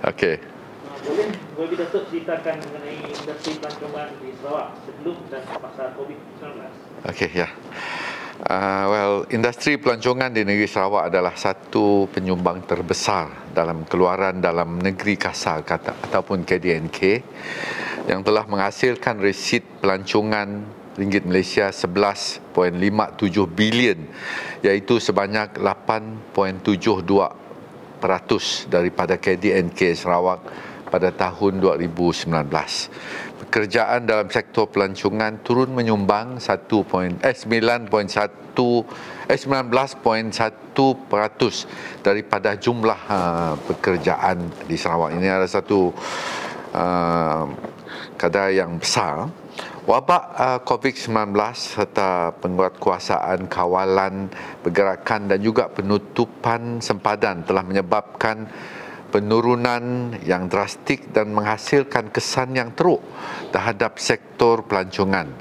Okey. Boleh Datuk ceritakan mengenai industri pelancongan di Sarawak sebelum dan pasal COVID-19? Okey, ya. Industri pelancongan di negeri Sarawak adalah satu penyumbang terbesar dalam keluaran dalam negeri kasar ataupun KDNK yang telah menghasilkan resit pelancongan ringgit Malaysia 11.57 bilion, iaitu sebanyak 8.72% daripada KDNK Sarawak pada tahun 2019. Pekerjaan dalam sektor pelancongan turun menyumbang 19.1% daripada jumlah pekerjaan di Sarawak. Ini adalah satu kadar yang besar. Wabak COVID-19 serta penguatkuasaan kawalan pergerakan dan juga penutupan sempadan telah menyebabkan penurunan yang drastik dan menghasilkan kesan yang teruk terhadap sektor pelancongan.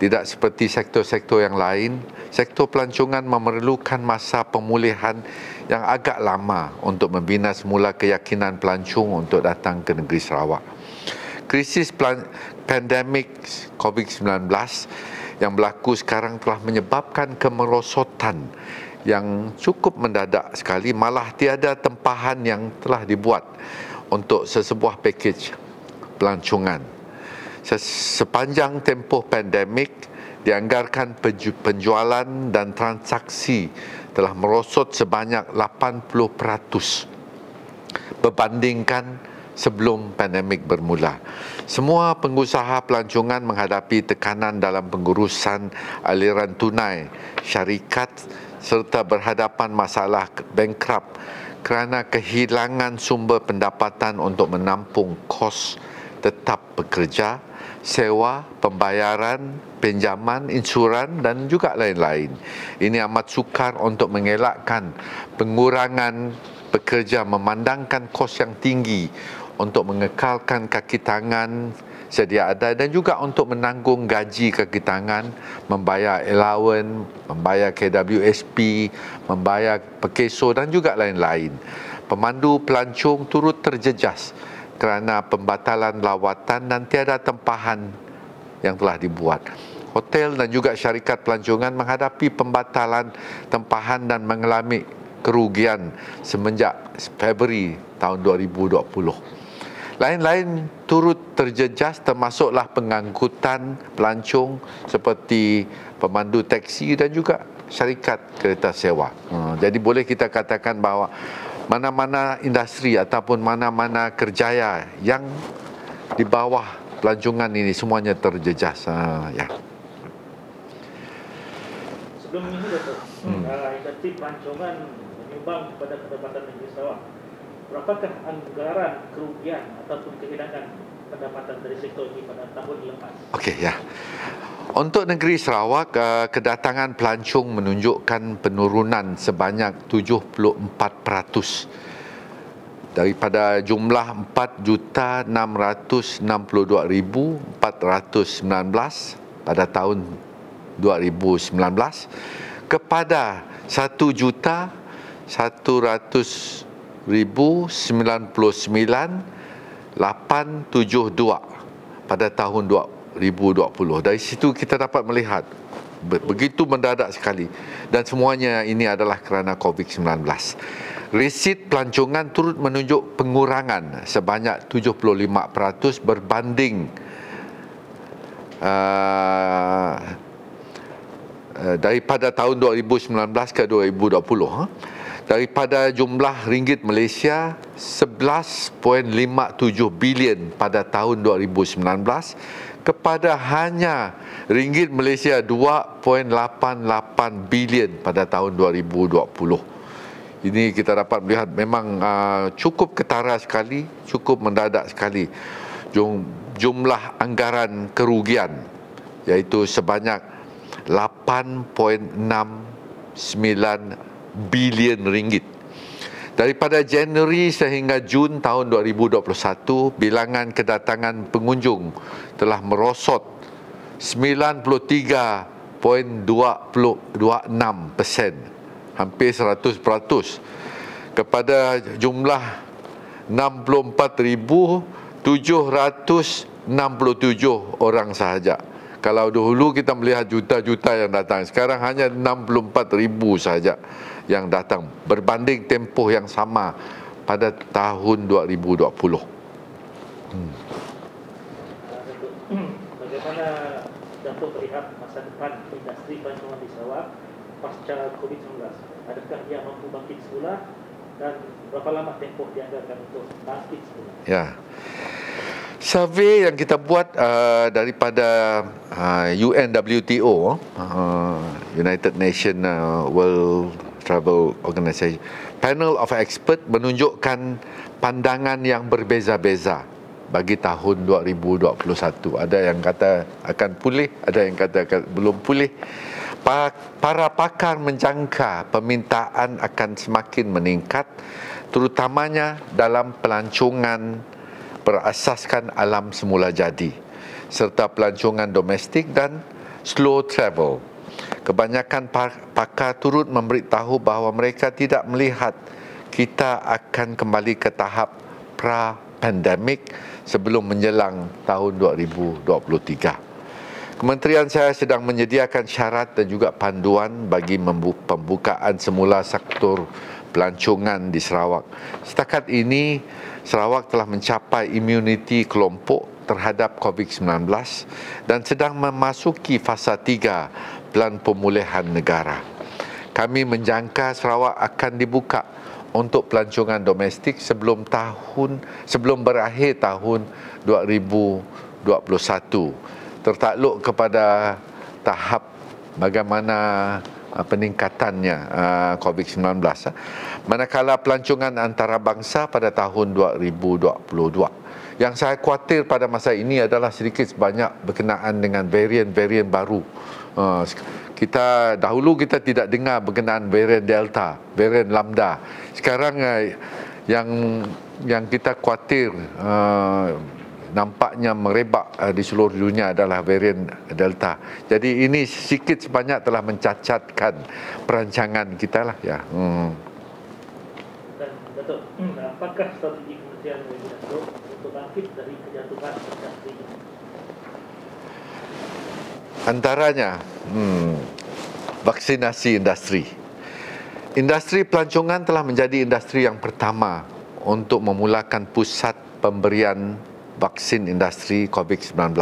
Tidak seperti sektor-sektor yang lain, sektor pelancongan memerlukan masa pemulihan yang agak lama untuk membina semula keyakinan pelancong untuk datang ke negeri Sarawak. Krisis pandemik COVID-19 yang berlaku sekarang telah menyebabkan kemerosotan yang cukup mendadak sekali, malah tiada tempahan yang telah dibuat untuk sesebuah pakej pelancongan. Sepanjang tempoh pandemik, dianggarkan penjualan dan transaksi telah merosot sebanyak 80% berbandingkan sebelum pandemik bermula. Semua pengusaha pelancongan menghadapi tekanan dalam pengurusan aliran tunai syarikat serta berhadapan masalah bankrupt kerana kehilangan sumber pendapatan untuk menampung kos tetap pekerja, sewa, pembayaran, pinjaman, insuran dan juga lain-lain. Ini amat sukar untuk mengelakkan pengurangan pekerja memandangkan kos yang tinggi untuk mengekalkan kaki tangan sedia ada dan juga untuk menanggung gaji kaki tangan, membayar allowance, membayar KWSP, membayar pekeso dan juga lain-lain. Pemandu pelancong turut terjejas kerana pembatalan lawatan dan tiada tempahan yang telah dibuat. Hotel dan juga syarikat pelancongan menghadapi pembatalan tempahan dan mengalami kerugian semenjak Februari tahun 2020. Lain-lain turut terjejas termasuklah pengangkutan pelancong seperti pemandu teksi dan juga syarikat kereta sewa. Jadi boleh kita katakan bahawa mana-mana industri ataupun mana-mana kerjaya yang di bawah pelancongan ini semuanya terjejas. Ya. Sebelum ini Datuk, industri pelancongan menyumbang kepada pendapatan negeri Sarawak. Berapakah anggaran kerugian ataupun kehilangan pendapatan dari sektor ini pada tahun lepas? Okey, ya. Untuk negeri Sarawak, kedatangan pelancong menunjukkan penurunan sebanyak 74% daripada jumlah 4,662,419 pada tahun 2019 kepada 1,199,872 pada tahun 2020. Dari situ kita dapat melihat begitu mendadak sekali dan semuanya ini adalah kerana COVID-19. Resit pelancongan turut menunjuk pengurangan sebanyak 75% berbanding daripada tahun 2019 ke 2020. Daripada jumlah ringgit Malaysia 11.57 bilion pada tahun 2019 kepada hanya ringgit Malaysia 2.88 bilion pada tahun 2020. Ini kita dapat melihat memang cukup ketara sekali, cukup mendadak sekali jumlah anggaran kerugian, iaitu sebanyak 8.69 bilion ringgit. Daripada Januari sehingga Jun tahun 2021, bilangan kedatangan pengunjung telah merosot 93.26%, hampir 100%, kepada jumlah 64,767 orang sahaja. Kalau dahulu kita melihat juta-juta yang datang, sekarang hanya 64,000 sahaja yang datang berbanding tempoh yang sama pada tahun 2020. Bagaimana Datuk melihat masa depan industri pelancongan di Sarawak pasca COVID-19? Adakah ia mampu bangkit semula dan berapa lama tempoh dianggarkan untuk bangkit semula? Ya. Survei yang kita buat daripada UNWTO, United Nations World Travel Organization, panel of expert menunjukkan pandangan yang berbeza-beza bagi tahun 2021. Ada yang kata akan pulih, ada yang kata belum pulih. Para pakar menjangka permintaan akan semakin meningkat, terutamanya dalam pelancongan berasaskan alam semula jadi, serta pelancongan domestik dan slow travel. Kebanyakan pakar turut memberitahu bahawa mereka tidak melihat kita akan kembali ke tahap pra-pandemik sebelum menjelang tahun 2023. Kementerian saya sedang menyediakan syarat dan juga panduan bagi pembukaan semula sektor pelancongan di Sarawak. Setakat ini, Sarawak telah mencapai imuniti kelompok terhadap COVID-19 dan sedang memasuki fasa 3 Pelan Pemulihan Negara. Kami menjangka Sarawak akan dibuka untuk pelancongan domestik sebelum berakhir tahun 2021, tertakluk kepada tahap bagaimana peningkatannya COVID-19, manakala pelancongan antarabangsa pada tahun 2022. Yang saya khawatir pada masa ini adalah sedikit sebanyak berkenaan dengan varian-varian baru. Dahulu kita tidak dengar berkenaan varian Delta, varian Lambda. Sekarang yang kita khawatir nampaknya merebak di seluruh dunia adalah varian Delta. Jadi ini sedikit sebanyak telah mencacatkan perancangan kita lah ya. Dan Datuk, apakah strategi Kementerian bagi Datuk untuk bangkit dari kejatuhan industri ini? Antaranya vaksinasi industri. Industri pelancongan telah menjadi industri yang pertama untuk memulakan pusat pemberian vaksin industri COVID-19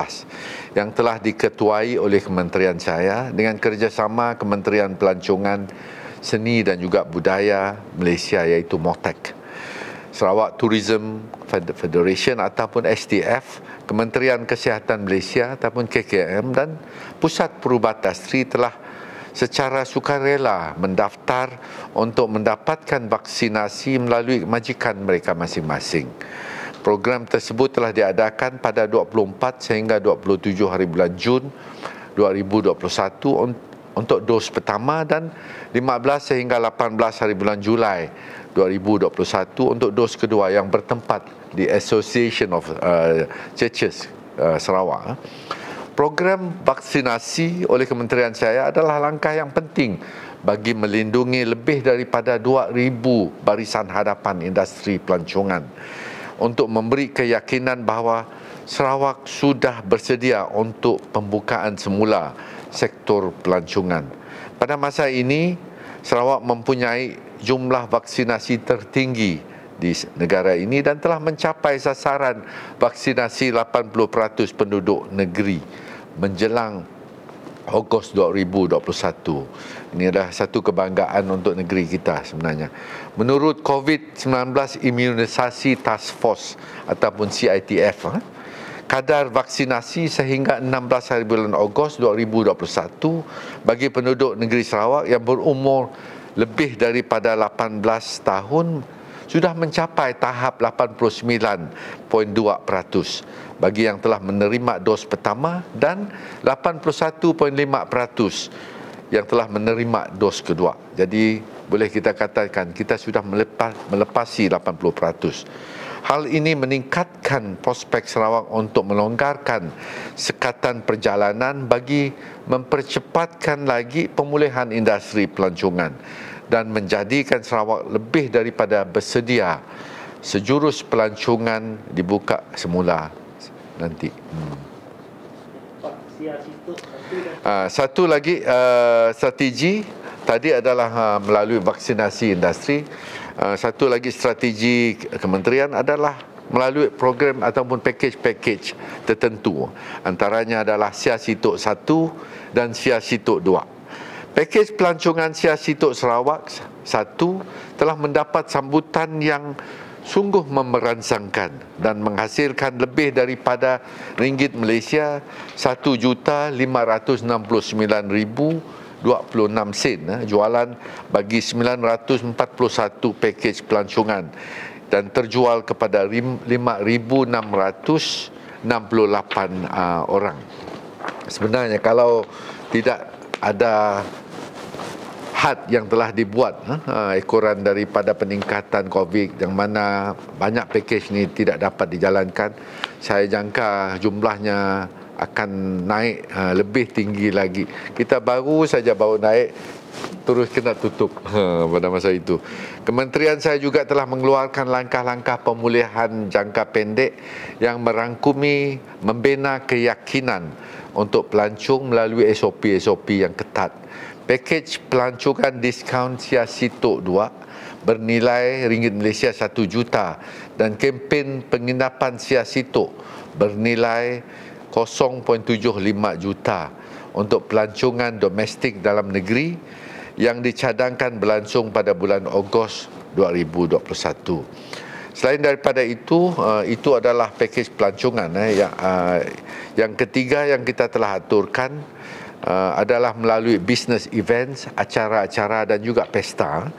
yang telah diketuai oleh kementerian saya dengan kerjasama Kementerian Pelancongan, Seni dan juga Budaya Malaysia iaitu MOTEC, Sarawak Tourism Federation ataupun STF, Kementerian Kesihatan Malaysia ataupun KKM dan Pusat Perubatan Industri telah secara sukarela mendaftar untuk mendapatkan vaksinasi melalui majikan mereka masing-masing. Program tersebut telah diadakan pada 24 sehingga 27 hari bulan Jun 2021 untuk dos pertama dan 15 sehingga 18 hari bulan Julai 2021 untuk dos kedua yang bertempat di Association of Churches Sarawak. Program vaksinasi oleh kementerian saya adalah langkah yang penting bagi melindungi lebih daripada 2,000 barisan hadapan industri pelancongan untuk memberi keyakinan bahawa Sarawak sudah bersedia untuk pembukaan semula sektor pelancongan. Pada masa ini, Sarawak mempunyai jumlah vaksinasi tertinggi di negara ini dan telah mencapai sasaran vaksinasi 80% penduduk negeri menjelang Ogos 2021. Ini adalah satu kebanggaan untuk negeri kita sebenarnya. Menurut COVID-19 Imunisasi Task Force ataupun CITF, kadar vaksinasi sehingga 16 hari bulan Ogos 2021 bagi penduduk negeri Sarawak yang berumur lebih daripada 18 tahun sudah mencapai tahap 89.2% bagi yang telah menerima dos pertama dan 81.5% yang telah menerima dos kedua. Jadi boleh kita katakan kita sudah melepasi 80%. Hal ini meningkatkan prospek Sarawak untuk melonggarkan sekatan perjalanan bagi mempercepatkan lagi pemulihan industri pelancongan dan menjadikan Sarawak lebih daripada bersedia sejurus pelancongan dibuka semula nanti. Pak Sia Situ Satu lagi strategi tadi adalah melalui vaksinasi industri. Satu lagi strategi kementerian adalah melalui program ataupun package tertentu. Antaranya adalah Sia Situk 1 dan Sia Situk 2. Pakej pelancongan Sia Situk Sarawak 1 telah mendapat sambutan yang sungguh memberansangkan dan menghasilkan lebih daripada ringgit Malaysia 1,569,026 sen jualan bagi 941 pakej pelancongan dan terjual kepada 5,668 orang. Sebenarnya kalau tidak ada had yang telah dibuat ekoran daripada peningkatan COVID yang mana banyak pakej ni tidak dapat dijalankan, saya jangka jumlahnya akan naik lebih tinggi lagi. Kita baru naik terus kena tutup pada masa itu. Kementerian saya juga telah mengeluarkan langkah-langkah pemulihan jangka pendek yang merangkumi membina keyakinan untuk pelancong melalui SOP yang ketat. Pakej pelancongan diskaun Sia Situk 2 bernilai ringgit Malaysia 1 juta dan kempen penginapan Sia Situk bernilai 0.75 juta untuk pelancongan domestik dalam negeri yang dicadangkan berlangsung pada bulan Ogos 2021. Selain daripada itu adalah pakej pelancongan. Yang ketiga yang kita telah aturkan adalah melalui business events, acara-acara dan juga pesta.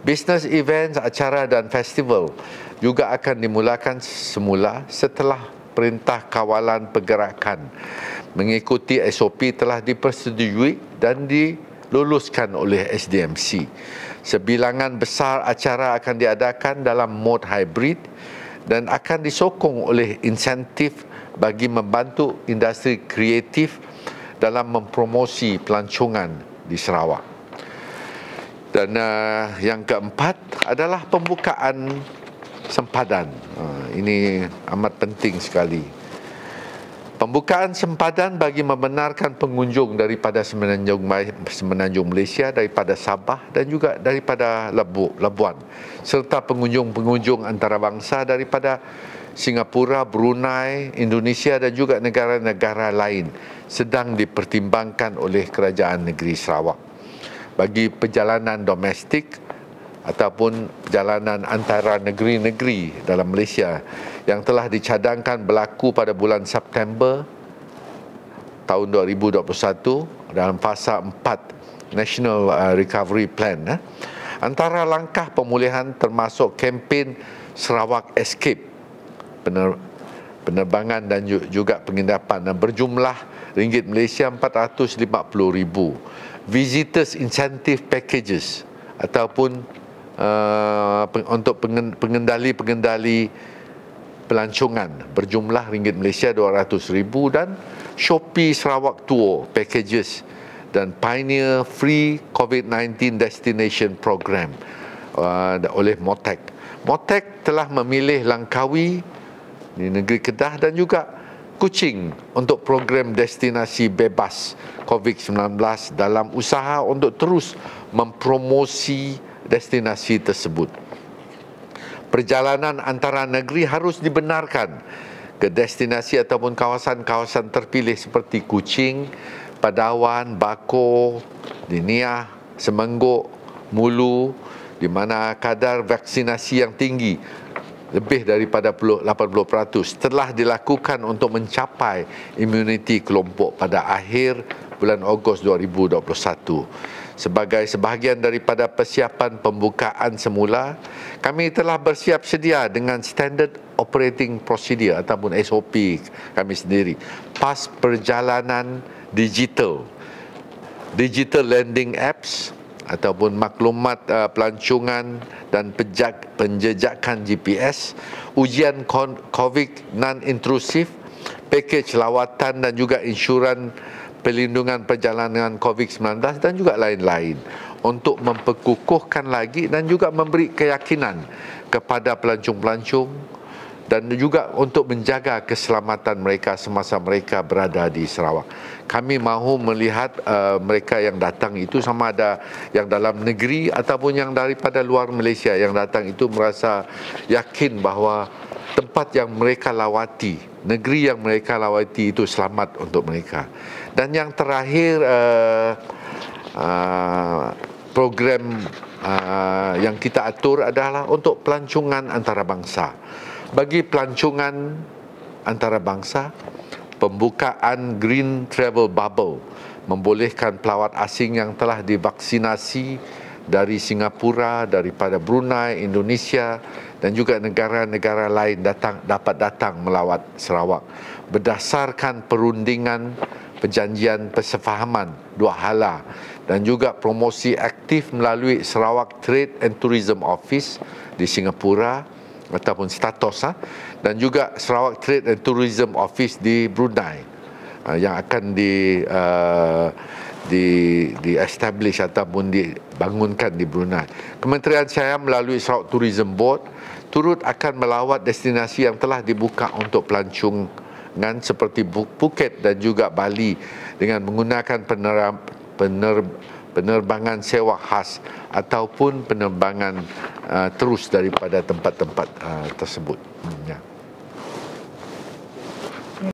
Business events, acara dan festival juga akan dimulakan semula setelah Perintah Kawalan Pergerakan mengikuti SOP telah dipersetujui dan diluluskan oleh SDMC. Sebilangan besar acara akan diadakan dalam mod hybrid dan akan disokong oleh insentif bagi membantu industri kreatif dalam mempromosi pelancongan di Sarawak. Dan yang keempat adalah pembukaan sempadan. Ini amat penting sekali. Pembukaan sempadan bagi membenarkan pengunjung daripada Semenanjung Malaysia, daripada Sabah dan juga daripada Labuan, serta pengunjung-pengunjung antarabangsa daripada Singapura, Brunei, Indonesia dan juga negara-negara lain sedang dipertimbangkan oleh Kerajaan Negeri Sarawak. Bagi perjalanan domestik ataupun perjalanan antara negeri-negeri dalam Malaysia yang telah dicadangkan berlaku pada bulan September tahun 2021 dalam fasa 4 National Recovery Plan. Antara langkah pemulihan termasuk kempen Sarawak Escape, penerbangan dan juga penginapan berjumlah ringgit Malaysia 450,000, visitors incentive packages ataupun untuk pengendali pelancongan berjumlah ringgit Malaysia 200,000 dan Shopee Sarawak Tour packages dan Pioneer Free COVID-19 Destination Program oleh MOTEC. MOTEC telah memilih Langkawi di negeri Kedah dan juga Kuching untuk program destinasi bebas COVID-19 dalam usaha untuk terus mempromosi destinasi tersebut. Perjalanan antara negeri harus dibenarkan ke destinasi ataupun kawasan-kawasan terpilih seperti Kuching, Padawan, Bako, Diniah, Semenggok, Mulu, di mana kadar vaksinasi yang tinggi lebih daripada 80% telah dilakukan untuk mencapai imuniti kelompok pada akhir bulan Ogos 2021. Sebagai sebahagian daripada persiapan pembukaan semula, kami telah bersiap sedia dengan Standard Operating Procedure ataupun SOP kami sendiri. Pas perjalanan digital landing apps ataupun maklumat pelancongan dan penjejakan GPS, ujian COVID non-intrusif, pakej lawatan dan juga insuran perlindungan perjalanan COVID-19 dan juga lain-lain. untuk memperkukuhkan lagi dan juga memberi keyakinan kepada pelancong-pelancong dan juga untuk menjaga keselamatan mereka semasa mereka berada di Sarawak. Kami mahu melihat mereka yang datang itu, sama ada yang dalam negeri ataupun yang daripada luar Malaysia yang datang itu, merasa yakin bahawa tempat yang mereka lawati, negeri yang mereka lawati itu selamat untuk mereka. Dan yang terakhir, program yang kita atur adalah untuk pelancongan antarabangsa. Bagi pelancongan antarabangsa, pembukaan Green Travel Bubble membolehkan pelawat asing yang telah divaksinasi dari Singapura, daripada Brunei, Indonesia dan juga negara-negara lain dapat datang melawat Sarawak berdasarkan perundingan perjanjian persefahaman dua hala dan juga promosi aktif melalui Sarawak Trade and Tourism Office di Singapura ataupun status, dan juga Sarawak Trade and Tourism Office di Brunei yang akan di-establish ataupun dibangunkan di Brunei. Kementerian saya melalui Sarawak Tourism Board turut akan melawat destinasi yang telah dibuka untuk pelancongan seperti Phuket dan juga Bali dengan menggunakan penerbangan sewa khas ataupun penerbangan terus daripada tempat-tempat tersebut. Ya.